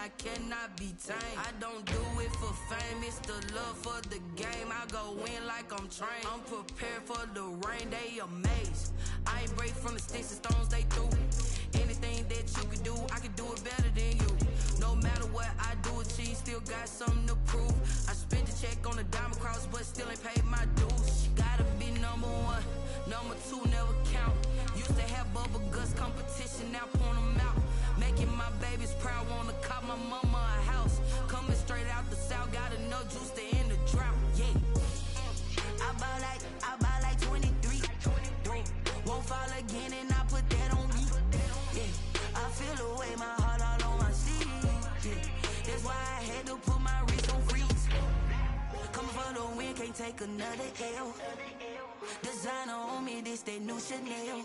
I cannot be tamed. I don't do it for fame, it's the love for the game. I go in like I'm trained. I'm prepared for the rain, they amazed. I ain't break from the sticks and stones they threw. Anything that you could do, I could do it better than you. No matter what I do, achieve, still got something to prove. I spent the check on the diamond cross, but still ain't paid my dues. Gotta be number one, number two never count. Used to have bubble guts competition, now point them out. Making my babies proud, wanna cop my mama a house. Coming straight out the south, got enough juice to end the drought. Yeah, I buy like 23. Won't fall again, and I put that on me. Yeah, I feel the way, my heart all on my sleeve. Yeah, that's why I had to put my wrist on freeze. Coming for the win, can't take another L. Designer on me, this that new Chanel.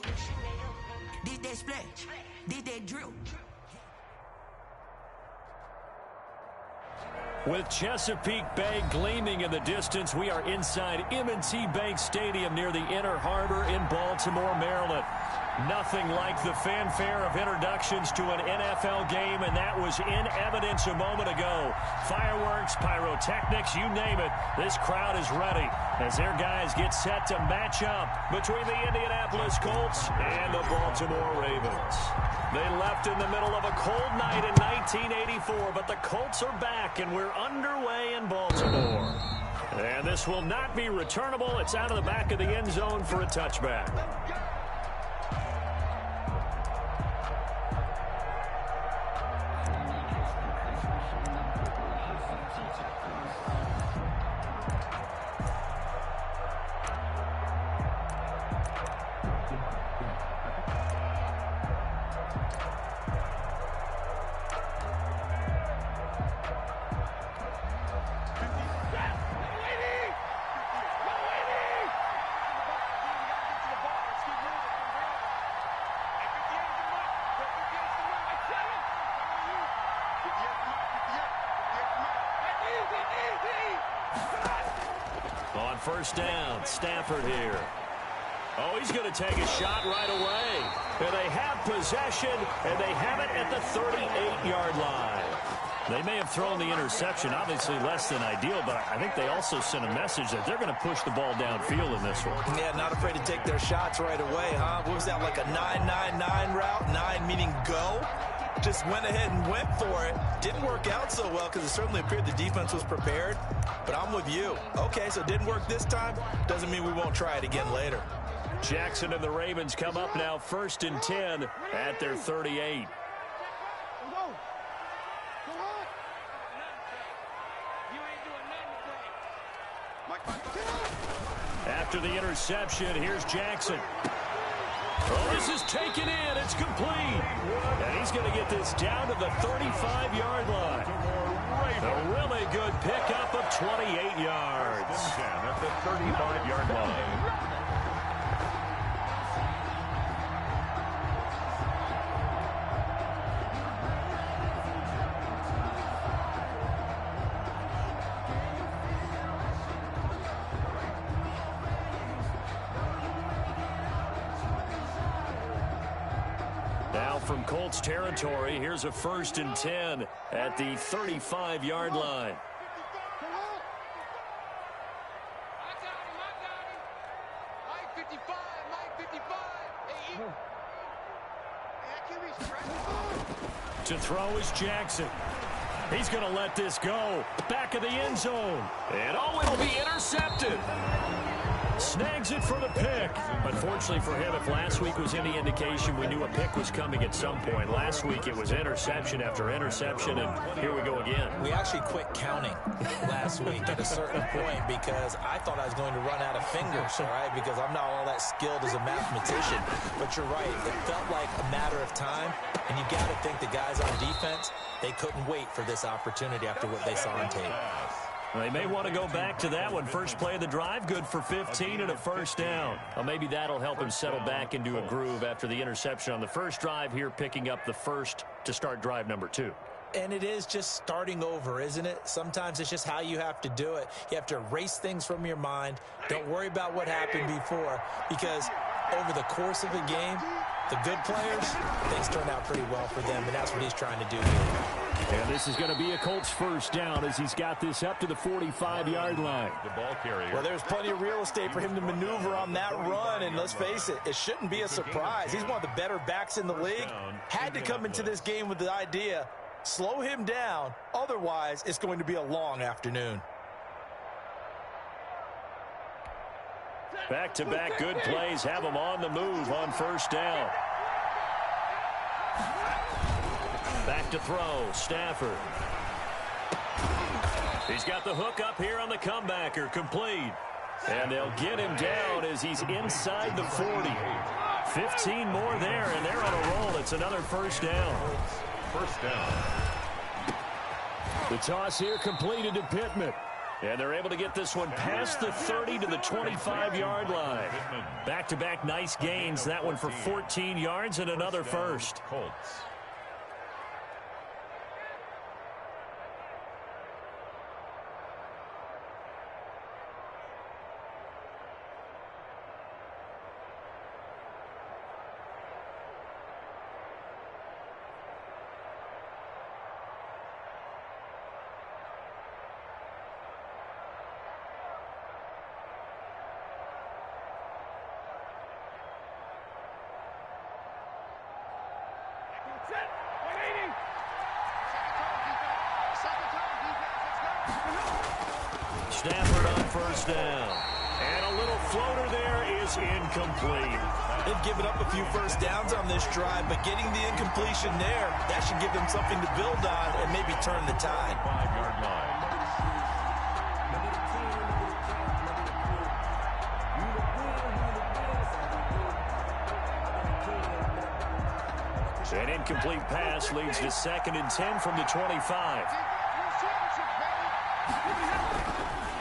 This that splash, this that drill. With Chesapeake Bay gleaming in the distance, we are inside M&T Bank Stadium near the Inner Harbor in Baltimore, Maryland. Nothing like the fanfare of introductions to an NFL game, and that was in evidence a moment ago. Fireworks, pyrotechnics, you name it. This crowd is ready as their guys get set to match up between the Indianapolis Colts and the Baltimore Ravens. They left in the middle of a cold night in 1984, but the Colts are back, and we're underway in Baltimore. And this will not be returnable. It's out of the back of the end zone for a touchback. On first down, Stafford here. Oh, he's going to take a shot right away. And they have possession, and they have it at the 38-yard line. They may have thrown the interception, obviously less than ideal, but I think they also sent a message that they're going to push the ball downfield in this one. Yeah, not afraid to take their shots right away, huh? What was that, like a 9-9-9 route? 9 meaning go? Just went ahead and went for it. Didn't work out so well because it certainly appeared the defense was prepared. But I'm with you. Okay, so it didn't work this time. Doesn't mean we won't try it again later. Jackson and the Ravens come up now 1st and 10 at their 38. After the interception, here's Jackson. Oh, this is taken in. It's complete. And he's going to get this down to the 35-yard line. A really good pickup of 28 yards. At the 35-yard line. From Colts territory, here's a 1st and 10 at the 35-yard line. To throw is Jackson. He's going to let this go. Back of the end zone. And oh, it'll be intercepted. Snags it for the pick. Unfortunately for him, if last week was any indication, we knew a pick was coming at some point. Last week it was interception after interception, and here we go again. We actually quit counting last week at a certain point because I thought I was going to run out of fingers, all right, because I'm not all that skilled as a mathematician. But you're right. It felt like a matter of time, and you got to think the guys on defense, they couldn't wait for this opportunity after what they saw on tape. Well, they may want to go back to that one. First play of the drive, good for 15 and a first down. Well, maybe that'll help him settle back into a groove after the interception on the first drive here, picking up the first to start drive number 2. And it is just starting over, isn't it? Sometimes it's just how you have to do it. You have to erase things from your mind. Don't worry about what happened before, because over the course of a game, the good players, things turn out pretty well for them, and that's what he's trying to do here. And this is going to be a Colts first down as he's got this up to the 45-yard line. The ball carrier. Well, there's plenty of real estate for him to maneuver on that run, and let's face it, it shouldn't be a surprise. He's one of the better backs in the league. Had to come into this game with the idea, slow him down, otherwise it's going to be a long afternoon. Back-to-back good plays have him on the move on first down. Back to throw, Stafford. He's got the hook up here on the comebacker, complete. And they'll get him down as he's inside the 40. 15 more there, and they're on a roll. It's another first down. First down. The toss here completed to Pittman. And they're able to get this one past the 30 to the 25-yard line. Back-to-back nice gains. That one for 14 yards and another first. Colts. Stafford on first down. And a little floater there is incomplete. They've given up a few first downs on this drive, but getting the incompletion there, that should give them something to build on and maybe turn the tide. 5-yard line. An incomplete pass leads to 2nd and 10 from the 25.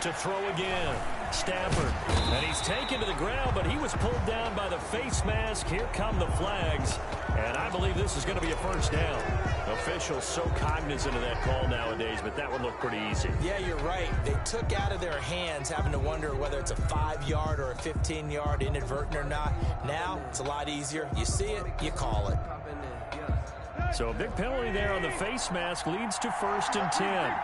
To throw again, Stafford. And he's taken to the ground, but he was pulled down by the face mask. Here come the flags. And I believe this is going to be a first down. Officials so cognizant of that call nowadays, but that one looked pretty easy. Yeah, you're right. They took out of their hands having to wonder whether it's a 5-yard or a 15-yard inadvertent or not. Now, it's a lot easier. You see it, you call it. So a big penalty there on the face mask leads to 1st and 10.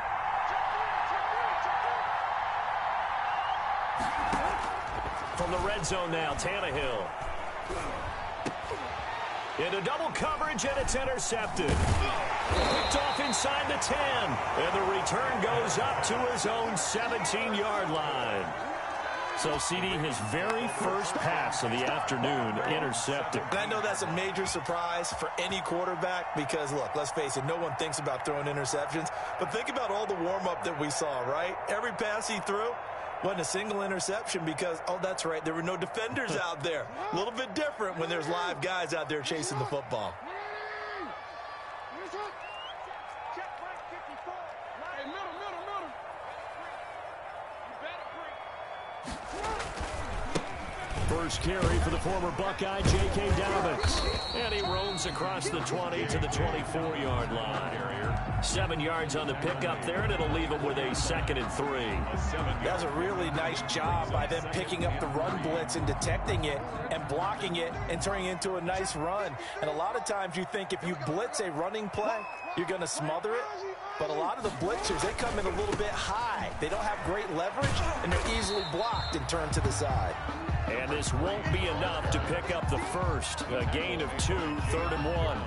From the red zone now, Tannehill. Into double coverage, and it's intercepted. Picked off inside the 10. And the return goes up to his own 17-yard line. So, CD, his very first pass of the afternoon intercepted. And I know that's a major surprise for any quarterback because, look, let's face it, no one thinks about throwing interceptions. But think about all the warm-up that we saw, right? Every pass he threw wasn't a single interception because, oh, that's right, there were no defenders out there. A little bit different when there's live guys out there chasing the football. First carry for the former Buckeye, J.K. Dobbins. And he roams across the 20 to the 24-yard line. 7 yards on the pickup there, and it'll leave him with a 2nd and 3. That was a really nice job by them picking up the run blitz and detecting it and blocking it and turning it into a nice run. And a lot of times you think if you blitz a running play, you're going to smother it. But a lot of the blitzers, they come in a little bit high. They don't have great leverage, and they're easily blocked and turned to the side. And this won't be enough to pick up the first. A gain of 2, 3rd and 1.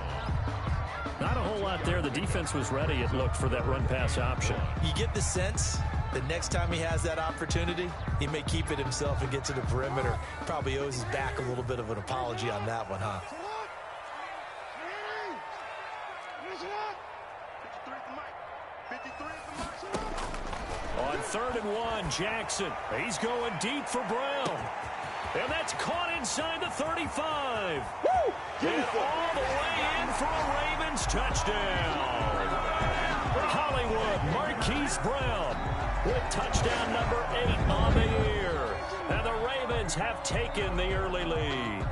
Not a whole lot there. The defense was ready, it looked, for that run-pass option. You get the sense the next time he has that opportunity, he may keep it himself and get to the perimeter. Probably owes his back a little bit of an apology on that one, huh? On 3rd and 1, Jackson. He's going deep for Brown. And that's caught inside the 35. Woo! And all the way in for a Ravens touchdown. Hollywood Marquise Brown with touchdown number 8 on the year. And the Ravens have taken the early lead.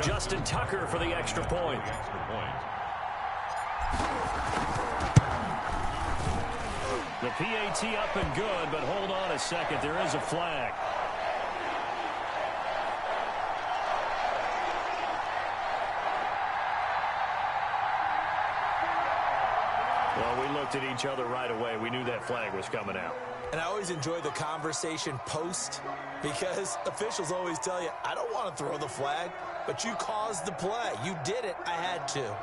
Justin Tucker for the extra point. The PAT up and good, but hold on a second. There is a flag. at each other right away. We knew that flag was coming out. And I always enjoy the conversation post because officials always tell you, I don't want to throw the flag, but you caused the play. You did it. I had to.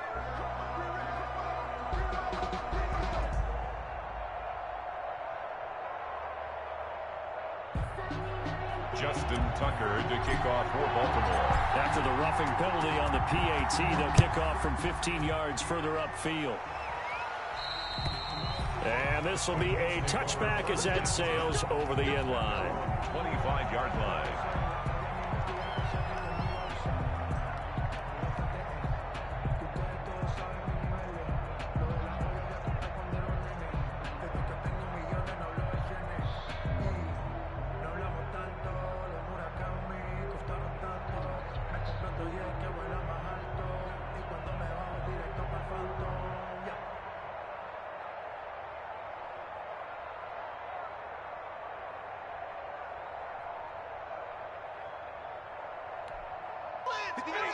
Justin Tucker to kick off for Baltimore. After the roughing penalty on the PAT, they'll kick off from 15 yards further upfield. And this will be a touchback as that sails over the end line. 25-yard line.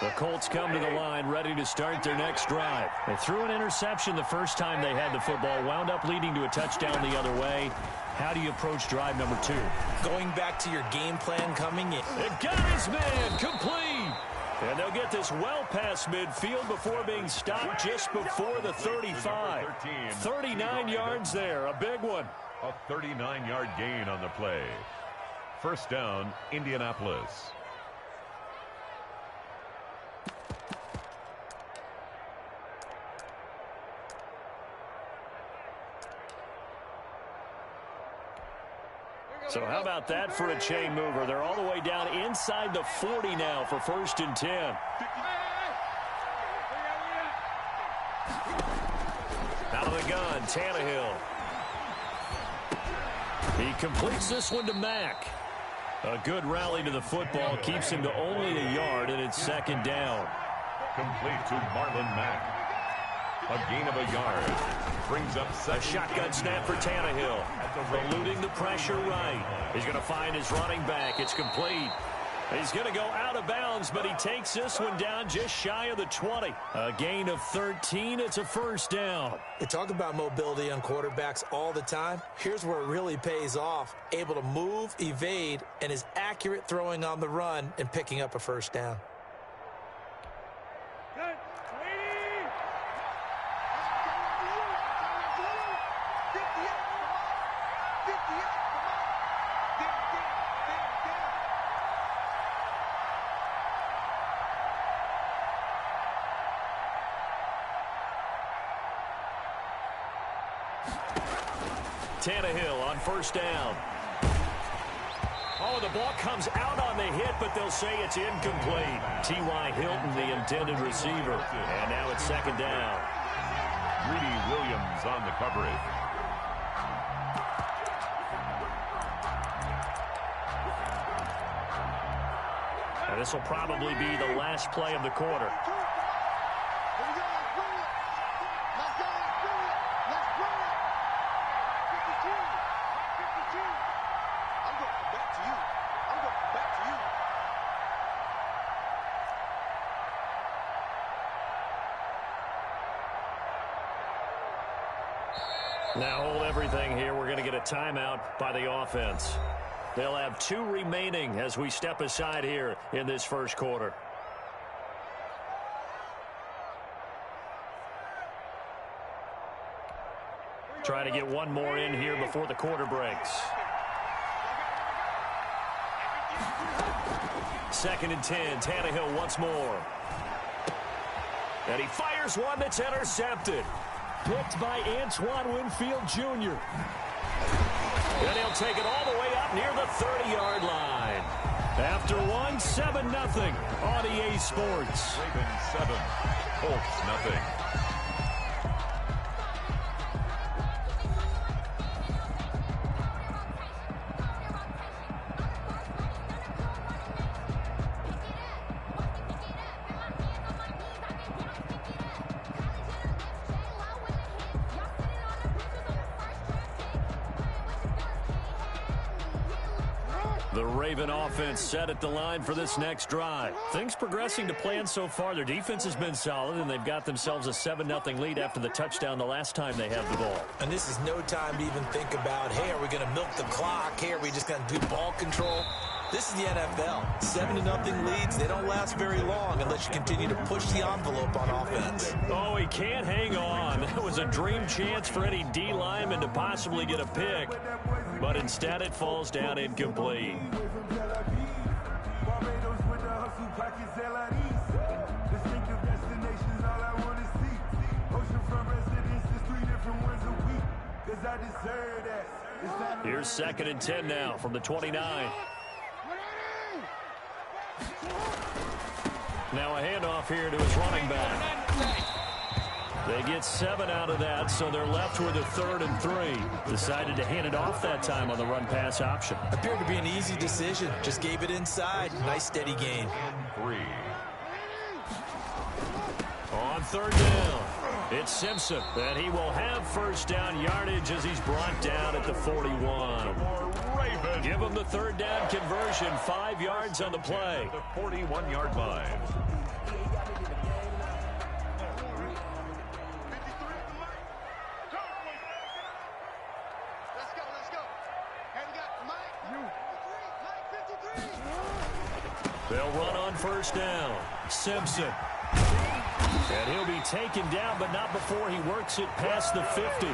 The Colts come to the line ready to start their next drive. They threw an interception the first time they had the football, wound up leading to a touchdown the other way. How do you approach drive number 2? Going back to your game plan coming in. It got his man complete. And they'll get this well past midfield before being stopped just before the 35. 39 yards there, a big one. A 39-yard gain on the play. First down, Indianapolis. So how about that for a chain mover? They're all the way down inside the 40 now for 1st and 10. Out of the gun, Tannehill. He completes this one to Mack. A good rally to the football keeps him to only a yard, and it's 2nd down. Complete to Marlon Mack. A gain of a yard. Brings up a shotgun snap for Tannehill. Eluding the pressure right. He's going to find his running back. It's complete. He's going to go out of bounds, but he takes this one down just shy of the 20. A gain of 13. It's a 1st down. They talk about mobility on quarterbacks all the time. Here's where it really pays off. Able to move, evade, and is accurate throwing on the run and picking up a 1st down. Tannehill on 1st down. Oh, the ball comes out on the hit, but they'll say it's incomplete. T.Y. Hilton, the intended receiver. And now it's 2nd down. Greedy Williams on the coverage. And this will probably be the last play of the quarter. Now hold everything here. We're going to get a timeout by the offense. They'll have 2 remaining as we step aside here in this 1st quarter. Try to get one more in here before the quarter breaks. 2nd and 10. Tannehill once more. And he fires one that's intercepted. Picked by Antoine Winfield Jr. And he'll take it all the way up near the 30-yard line. After one, 7-0 on EA Sports. Ravens 7, Colts nothing. The Raven offense set at the line for this next drive. Things progressing to plan so far. Their defense has been solid, and they've got themselves a 7-0 lead after the touchdown the last time they had the ball. And this is no time to even think about, hey, are we going to milk the clock? Hey, are we just going to do ball control? This is the NFL. 7-0 leads, they don't last very long unless you continue to push the envelope on offense. Oh, he can't hang on. That was a dream chance for any D lineman to possibly get a pick. But instead it falls down incomplete. Here's 2nd and 10 now from the 29. Now a handoff here to his running back. They get 7 out of that, so they're left with a 3rd and 3. Decided to hand it off that time on the run-pass option. Appeared to be an easy decision. Just gave it inside. Nice steady gain. 3. On 3rd down, it's Simpson, and he will have 1st down yardage as he's brought down at the 41. Give him the 3rd down conversion, 5 yards on the play. The 41-yard line. They'll run on 1st down. Simpson. And he'll be taken down, but not before he works it past the 50.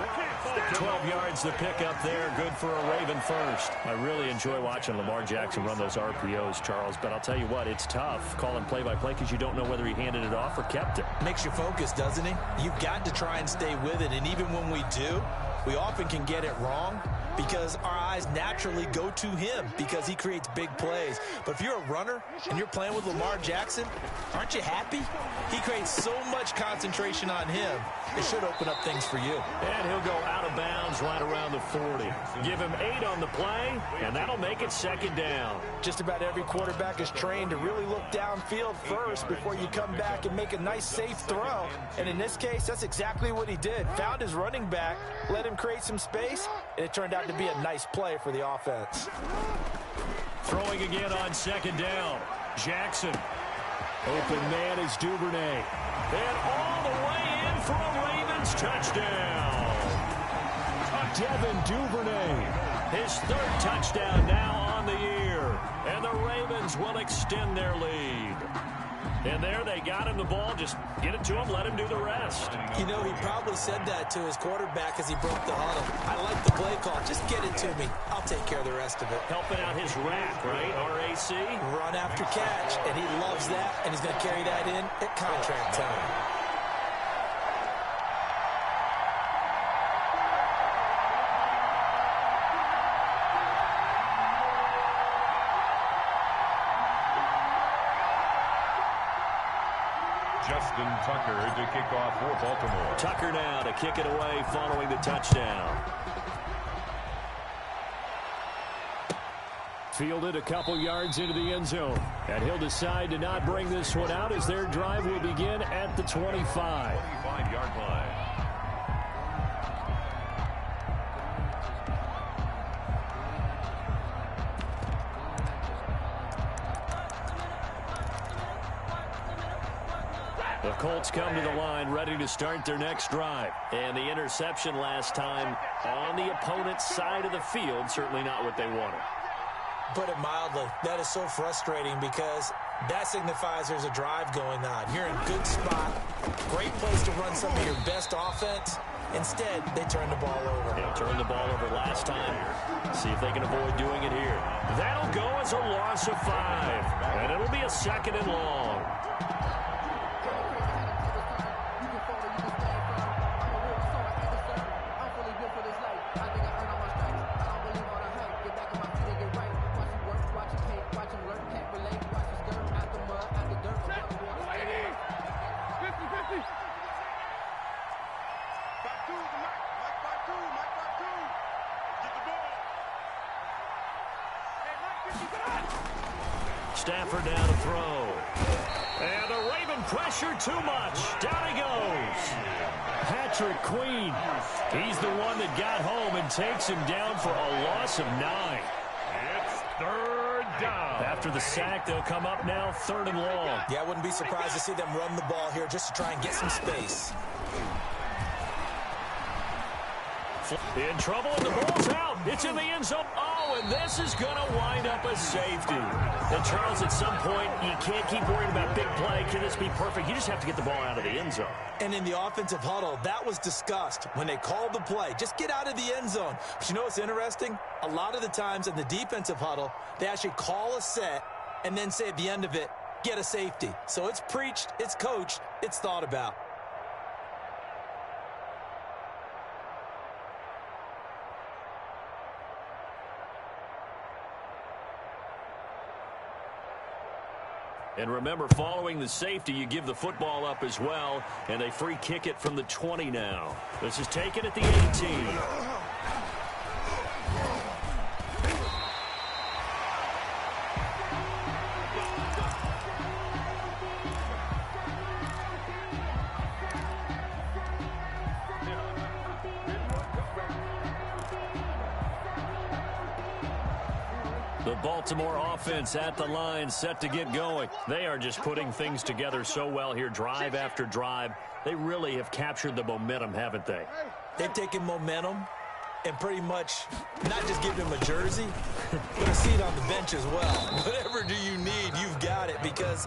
12 yards to pick up there. Good for a Raven first. I really enjoy watching Lamar Jackson run those RPOs, Charles, but I'll tell you what, it's tough calling play-by-play because you don't know whether he handed it off or kept it. Makes you focus, doesn't he? You've got to try and stay with it, and even when we do, we often can get it wrong because our eyes naturally go to him because he creates big plays. But if you're a runner and you're playing with Lamar Jackson, aren't you happy? He creates so much concentration on him. It should open up things for you. And he'll go out of bounds right around the 40. Give him 8 on the play, and that'll make it 2nd down. Just about every quarterback is trained to really look downfield first before you come back and make a nice, safe throw. And in this case, that's exactly what he did. Found his running back, let him create some space, and it turned out to be a nice play for the offense. Throwing again on 2nd down. Jackson. Open man is Duvernay. And all the way in for a Ravens touchdown. Devin Duvernay. His 3rd touchdown now on the year. And the Ravens will extend their lead. And there they got him the ball. Just get it to him, let him do the rest. You know, he probably said that to his quarterback as he broke the huddle. I like the play call. Just get it to me. I'll take care of the rest of it. Helping out his rack, right? RAC. Run after catch, and he loves that, and he's going to carry that in at contract time. Justin Tucker to kick off for Baltimore. Tucker now to kick it away following the touchdown. Fielded a couple yards into the end zone. And he'll decide to not bring this one out as their drive will begin at the 25. 25-yard line. The Colts come to the line ready to start their next drive. And the interception last time on the opponent's side of the field, certainly not what they wanted. Put it mildly, that is so frustrating because that signifies there's a drive going on. You're in a good spot, great place to run some of your best offense. Instead, they turn the ball over. They turned the ball over last time. See if they can avoid doing it here. That'll go as a loss of 5. And it'll be a 2nd and long. Stafford down to throw. And the Raven pressure too much. Down he goes. Patrick Queen. He's the one that got home and takes him down for a loss of 9. It's 3rd down. After the sack, they'll come up now 3rd and long. Yeah, I wouldn't be surprised to see them run the ball here just to try and get some space. In trouble, and the ball's out. It's in the end zone. Oh, and this is going to wind up a safety. And, Charles, at some point, you can't keep worrying about big play. Can this be perfect? You just have to get the ball out of the end zone. And in the offensive huddle, that was discussed when they called the play. Just get out of the end zone. But you know what's interesting? A lot of the times in the defensive huddle, they actually call a set and then say at the end of it, get a safety. So it's preached, it's coached, it's thought about. And remember, following the safety, you give the football up as well, and they free kick it from the 20 now. This is taken at the 18. The Baltimore offense at the line, set to get going. They are just putting things together so well here, drive after drive. They really have captured the momentum, haven't they? They've taken momentum and pretty much not just give him a jersey, but a seat on the bench as well. Whatever do you need, you've got it, because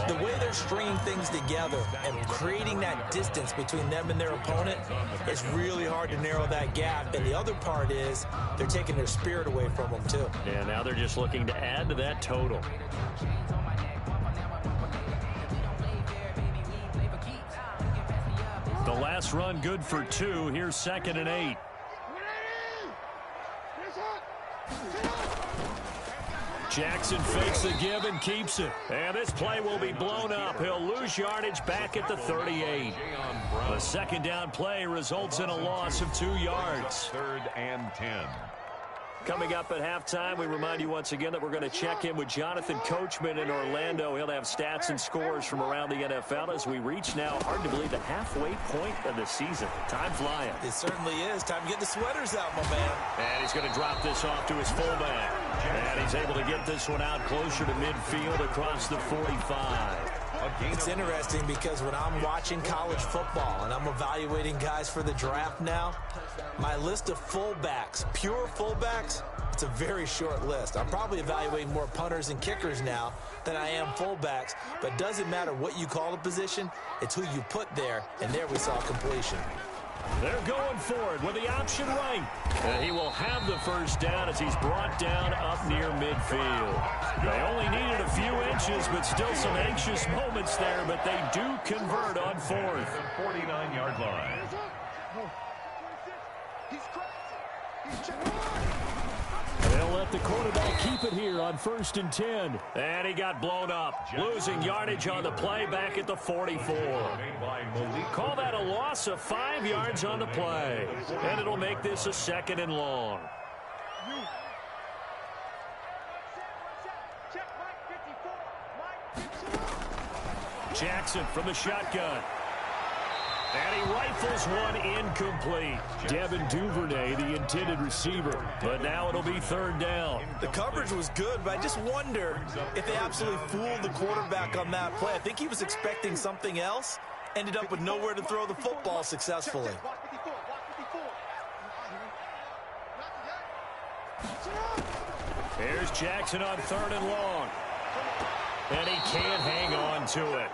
the way they're stringing things together and creating that distance between them and their opponent, it's really hard to narrow that gap. And the other part is they're taking their spirit away from them, too. And now they're just looking to add to that total. The last run good for 2. Here's 2nd and 8. Jackson fakes the give and keeps it. And this play will be blown up. He'll lose yardage back at the 38. The 2nd down play results in a loss of 2 yards. 3rd and 10. Coming up at halftime, we remind you once again that we're going to check in with Jonathan Coachman in Orlando. He'll have stats and scores from around the NFL as we reach now, hard to believe, the halfway point of the season. Time flying. It certainly is. Time to get the sweaters out, my man. And he's going to drop this off to his fullback. And he's able to get this one out closer to midfield across the 45. It's interesting because when I'm watching college football and I'm evaluating guys for the draft now, my list of fullbacks, pure fullbacks, it's a very short list. I'm probably evaluating more punters and kickers now than I am fullbacks, but it doesn't matter what you call the position, it's who you put there, and there we saw completion. They're going for it with the option right. And he will have the first down as he's brought down up near midfield. They only needed a few inches, but still some anxious moments there, but they do convert on 4th. 49-yard line. They'll let the quarterback keep it here on 1st and 10. And he got blown up, losing yardage on the play back at the 44. Call that a loss of 5 yards on the play. And it'll make this a 2nd and long. Jackson from the shotgun. And he rifles one incomplete. Devin Duvernay, the intended receiver. But now it'll be 3rd down. The coverage was good, but I just wonder if they absolutely fooled the quarterback on that play. I think he was expecting something else. Ended up with nowhere to throw the football successfully. Here's Jackson on 3rd and long. And he can't hang on to it.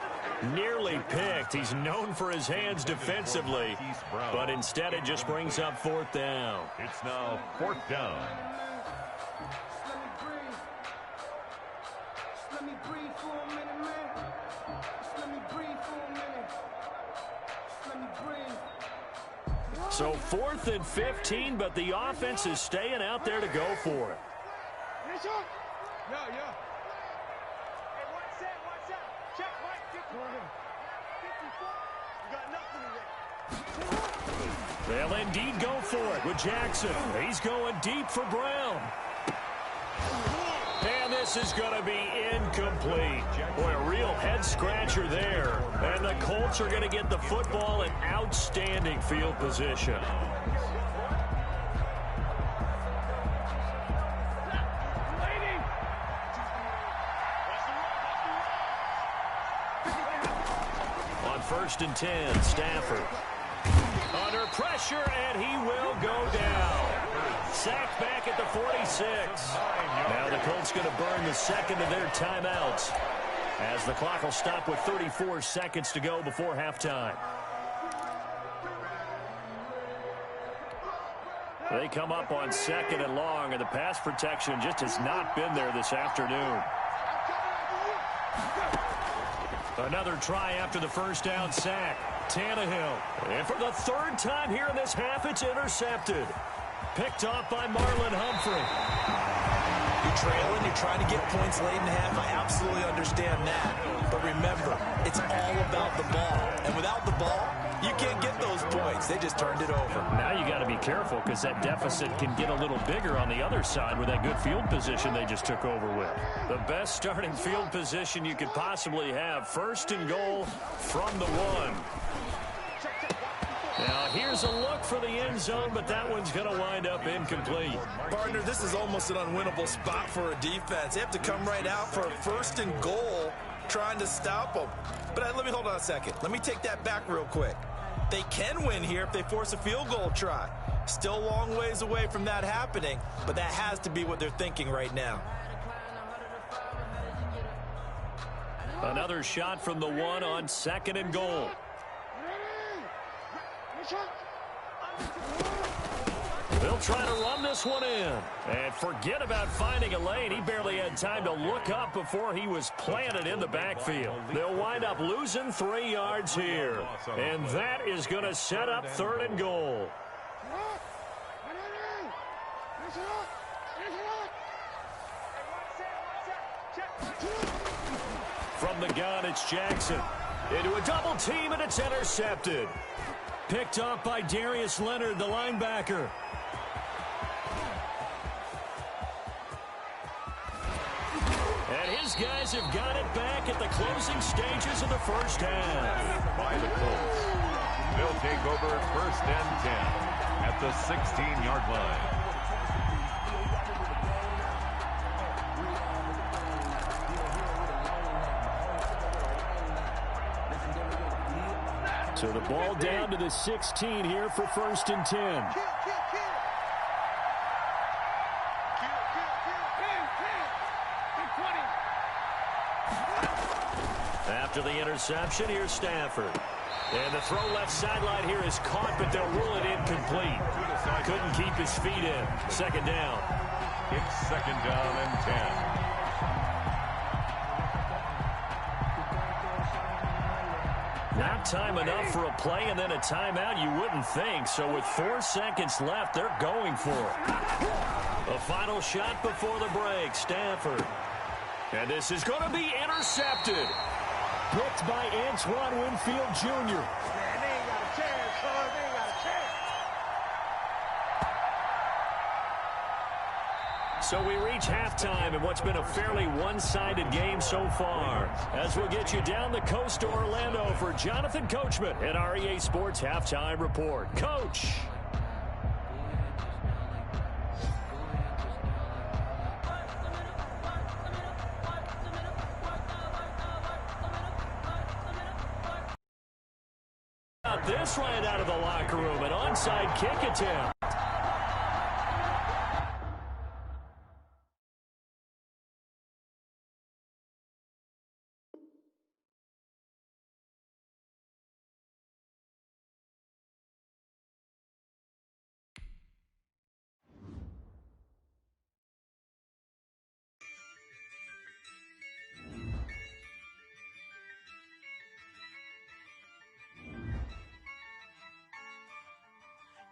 Nearly picked. He's known for his hands defensively, but instead it just brings up 4th down. It's now 4th down. So 4th and 15, but the offense is staying out there to go for it. They'll indeed go for it with Jackson. He's going deep for Brown. And this is going to be incomplete. Boy, a real head-scratcher there. And the Colts are going to get the football in outstanding field position. first and 10. Stafford under pressure, and he will go down. Sacked back at the 46. Now the Colts going to burn the second of their timeouts, as the clock will stop with 34 seconds to go before halftime. They come up on second and long, and the pass protection just has not been there this afternoon. Another try after the first down sack. Tannehill. And for the third time here in this half, it's intercepted. Picked off by Marlon Humphrey. You're trailing, you're trying to get points late in the half. I absolutely understand that. But remember, it's all about the ball. And without the ball, you can't get those points. They just turned it over. Now you got to be careful, because that deficit can get a little bigger on the other side with that good field position they just took over with. The best starting field position you could possibly have. First and goal from the 1. Now here's a look for the end zone, but that one's going to wind up incomplete. Partner, this is almost an unwinnable spot for a defense. They have to come right out for a first and goal, trying to stop them. But let me hold on a second. Let me take that back real quick. They can win here if they force a field goal try. Still a long ways away from that happening, but that has to be what they're thinking right now. Another shot from the 1 on second and goal. They'll try to run this one in. And forget about finding a lane. He barely had time to look up before he was planted in the backfield. They'll wind up losing 3 yards here. And that is going to set up third and goal. From the gun, it's Jackson. Into a double team, and it's intercepted. Picked off by Darius Leonard, the linebacker. And his guys have got it back at the closing stages of the first half. By the Colts. They'll take over first and 10 at the 16-yard line. So the ball down to the 16 here for first and 10. After the interception, here's Stafford. And the throw left sideline here is caught, but they'll rule it incomplete. Couldn't keep his feet in. Second down. It's second down and 10. Not time enough for a play and then a timeout, you wouldn't think. So with 4 seconds left, they're going for it. A final shot before the break. Stafford. And this is going to be intercepted. Picked by Antoine Winfield Jr. Man, they ain't got a chance, son. They ain't got a chance. So we reach halftime in what's been a fairly one-sided game so far. As we'll get you down the coast to Orlando for Jonathan Coachman at our EA Sports Halftime Report. Coach. This right out of the locker room, an onside kick attempt.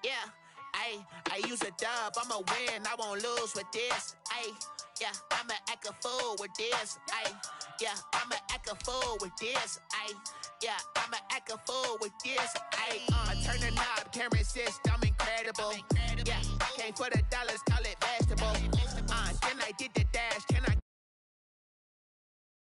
Yeah, I use a dub, I'ma win, I won't lose with this. Yeah, I'ma act a fool with this. Yeah, I'ma act a fool with this. Yeah, I'ma act a fool with this. I turn the knob, can't resist, I'm incredible. Yeah, came for the dollars, call it vegetable. Then I did the dash, can I